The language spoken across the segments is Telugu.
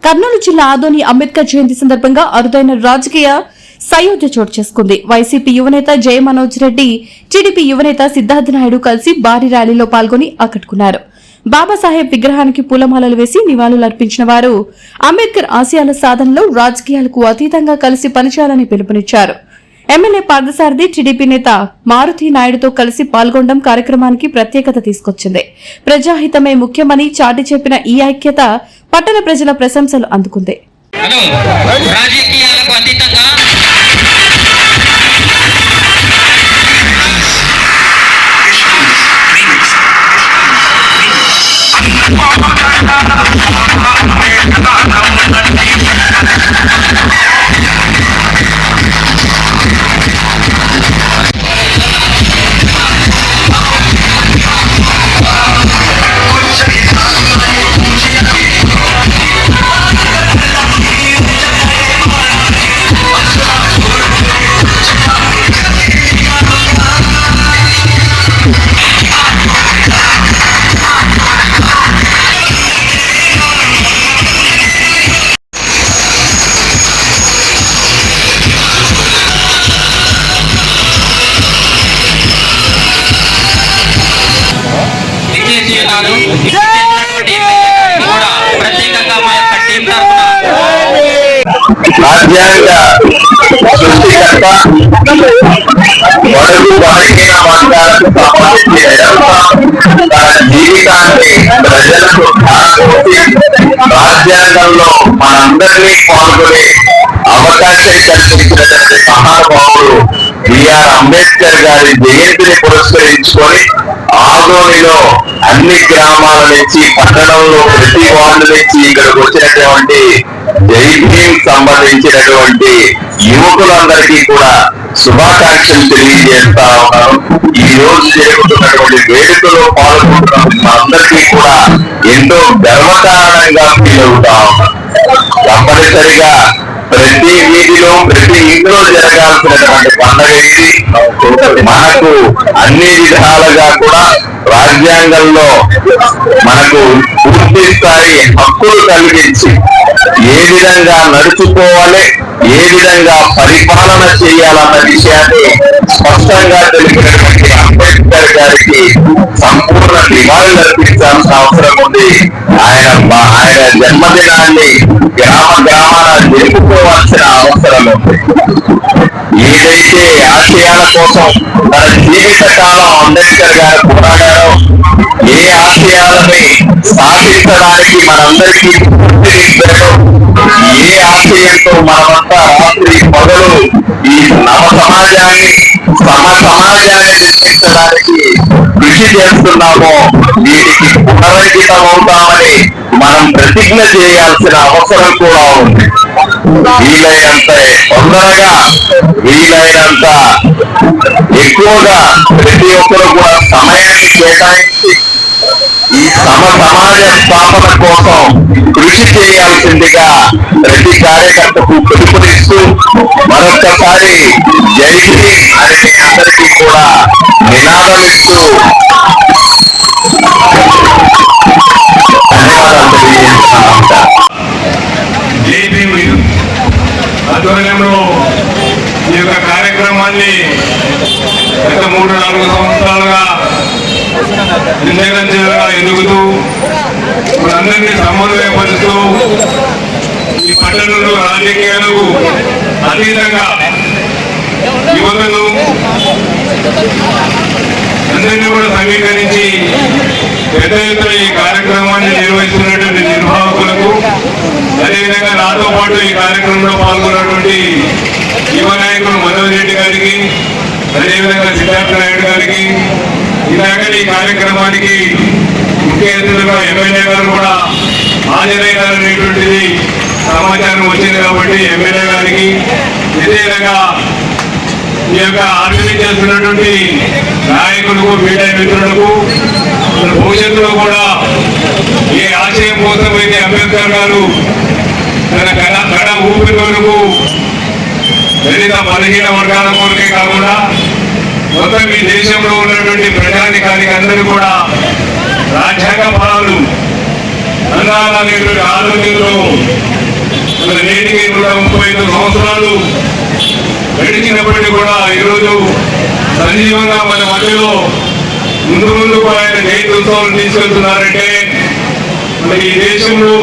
కర్నూలు జిల్లా ఆదోని అంబేద్కర్ జయంతి సందర్భంగా అరుదైన రాజకీయ సయోధ్య చోటు చేసుకుంది. వైసీపీ యువనేత జయ మనోజ్ రెడ్డి, టీడీపీ యువనేత సిద్ధార్థ నాయుడు కలిసి భారీ ర్యాలీలో పాల్గొని ఆకట్టుకున్నారు. బాబాసాహెబ్ విగ్రహానికి పూలమాలలు వేసి నివాళులర్పించిన వారు అంబేద్కర్ ఆశయాల సాధనలో రాజకీయాలకు అతీతంగా కలిసి పనిచేయాలని పిలుపునిచ్చారు. ఎమ్మెల్యే పార్థసారథి, టీడీపీ నేత మారుతి నాయుడుతో కలిసి పాల్గొనడం కార్యక్రమానికి ప్రత్యేకత తీసుకొచ్చింది. ప్రజాహితమే ముఖ్యమని చాటి చెప్పిన ఈ ఐక్యత పట్టణ ప్రజల ప్రశంసలు అందుకుంది. రాజ్యాంగ సృష్టికర్త వరకు బలహీన వర్గాలకు సంబంధించి తన జీవితాన్ని ప్రజలకు ధారపోసి రాజ్యాంగంలో మనందరినీ పాల్గొనే అవకాశం కల్పించినటువంటి మహానుభావుడు బిఆర్ అంబేద్కర్ గారి జయంతిని పురస్కరించుకొని ఆదోనిలో అన్ని గ్రామాల నుంచి, పట్టణంలో ప్రతి వార్డు నుంచి ఇక్కడికి వచ్చినటువంటి జై భీమ్ సంబంధించినటువంటి యువకులందరికీ కూడా శుభాకాంక్షలు తెలియజేస్తా ఉన్నాను. ఈ రోజు జరుగుతున్నటువంటి వేడుకలో పాల్గొంటున్న అందరికీ కూడా ఎంతో గర్వకారణంగా ఫీల్ అవుతా ఉన్నాను. తప్పనిసరిగా ప్రతి వీధిలో, ప్రతి ఇంట్లో జరగాల్సినటువంటి పండుగ ఇది. మనకు అన్ని విధాలుగా కూడా రాజ్యాంగంలో మనకు పూర్తి స్థాయి హక్కులు కలిగించి ఏ విధంగా నడుచుకోవాలి, ఏ విధంగా పరిపాలన చేయాలన్న విషయాన్ని స్పష్టంగా తెలిపినటువంటి అంబేద్కర్ గారికి సంపూర్ణ నివాళులు అర్పించాల్సిన అవసరం ఉంది. ఆయన జన్మదినాన్ని గ్రామ గ్రామాన జరుపుకోవాల్సిన అవసరం ఉంది. ఏదైతే ఆశయాల కోసం తన జీవిత కాలం అంబేద్కర్ గారు పోరాడారో, ఏ ఆశయాలని సాధించడానికి మనందరికీ స్ఫూర్తినిచ్చారో, ఏ ఆశయంతో మనమంతా రాత్రి పగలు ఈ నవ సమాజాన్ని, సమాజాన్ని నిర్మించడానికి కృషి చేస్తున్నామో, వీటికి పునరంకితం అవుతామని మనం ప్రతిజ్ఞ చేయాల్సిన అవసరం కూడా ఉంది. వీలైనంత తొందరగా, వీలైనంత ఎక్కువగా ప్రతి ఒక్కరు కూడా సమయాన్ని కేటాయించి ఈ సమాజ స్థాపన కోసం కృషి చేయాల్సిందిగా ప్రతి కార్యకర్తకు పిలుపునిస్తూ మరొక్కసారి జై భీమ్ అని మీ అందరికీ కూడా నినాదమిస్తూ ధన్యవాదాలు తెలియజేస్తున్నాం. జై భీమ్ ఆధ్వర్యంలో ఈ యొక్క కార్యక్రమాన్ని గత 3-4 సంవత్సరాలుగా నిజంగా ఎదుగుతూ మనందరినీ సమన్వయపరుస్తూ ఈ పట్టణంలో రాజకీయాలకు అతీతంగా యువతను అందరినీ కూడా సమీకరించి పెద్ద ఎత్తున ఈ కార్యక్రమాన్ని నిర్వహిస్తున్నటువంటి నిర్వాహకులకు, అదేవిధంగా నాతో పాటు ఈ కార్యక్రమంలో పాల్గొన్నటువంటి యువ నాయకులు మనోజ్ రెడ్డి గారికి, అదేవిధంగా సిద్ధార్థ నాయుడు గారికి, ఇలాగే ఈ కార్యక్రమానికి ముఖ్య అతిథులుగా ఎమ్మెల్యే గారు కూడా హాజరయ్యారనేటువంటిది సమాచారం వచ్చింది కాబట్టి ఎమ్మెల్యే గారికి, ఇదేవిధంగా ఈ యొక్క ఆర్గనైజ్ చేస్తున్నటువంటి నాయకులకు, మీడియా మిత్రులకు, భవిష్యత్తులో కూడా ఏ ఆశయం కోసం అయితే అంబేద్కర్ గారు తన కడ ఊపిరి వరకు దళిత బలహీన వర్గాల కోరికే కాకుండా మొత్తం ఈ దేశంలో ఉన్నటువంటి ప్రజానికానికి అందరూ కూడా రాజ్యాంగ ఫలాలు అందాలనేటువంటి ఆరోగ్యంలో మరి నేటికి 135 సంవత్సరాలు గడిచినప్పటికీ కూడా ఈరోజు సజీవంగా మన మధ్యలో ముందుకు ఆయన జయంతి ఉత్సవాలు తీసుకెళ్తున్నారంటే మరి ఈ దేశంలో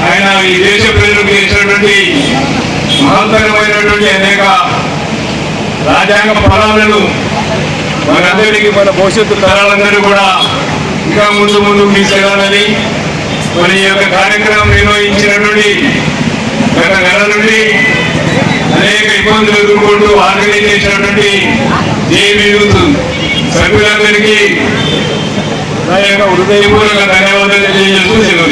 ఆయన ఈ దేశ ప్రజలకు చేసినటువంటి మహత్తరమైనటువంటి అనేక రాజ్యాంగ ఫలాలను మనందరికీ మన భవిష్యత్తు తరాలందరూ కూడా ఇంకా ముందుకు తీసుకెళ్లాలని మరి ఈ యొక్క కార్యక్రమం నిర్వహించినటువంటి గత నెల నుండి అనేక ఇబ్బందులు ఎదుర్కొంటూ ఆర్గనైజ్ చేసినటువంటి జేబీ యూత్ సభ్యులందరికీ నా యొక్క హృదయపూర్వక ధన్యవాదాలు తెలియజేస్తూ సెలవు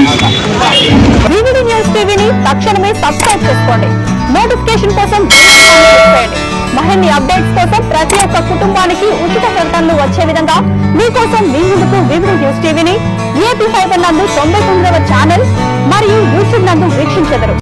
వివిడి న్యూస్ టీవీని తక్షణమే సబ్స్క్రైబ్ చేసుకోండి. నోటిఫికేషన్ కోసం బెల్ ఐకాన్ క్లిక్ చేయండి. మరిన్ని అప్డేట్స్ కోసం ప్రతి ఒక్క కుటుంబానికి ఉచిత ప్రకటనలు వచ్చే విధంగా మీకోసం మీ ముందుకు వివిడి న్యూస్ టీవీని ఏపీ ఫైబర్ నందు 99వ ఛానల్ మరియు యూట్యూబ్ నందు వీక్షించెదరు.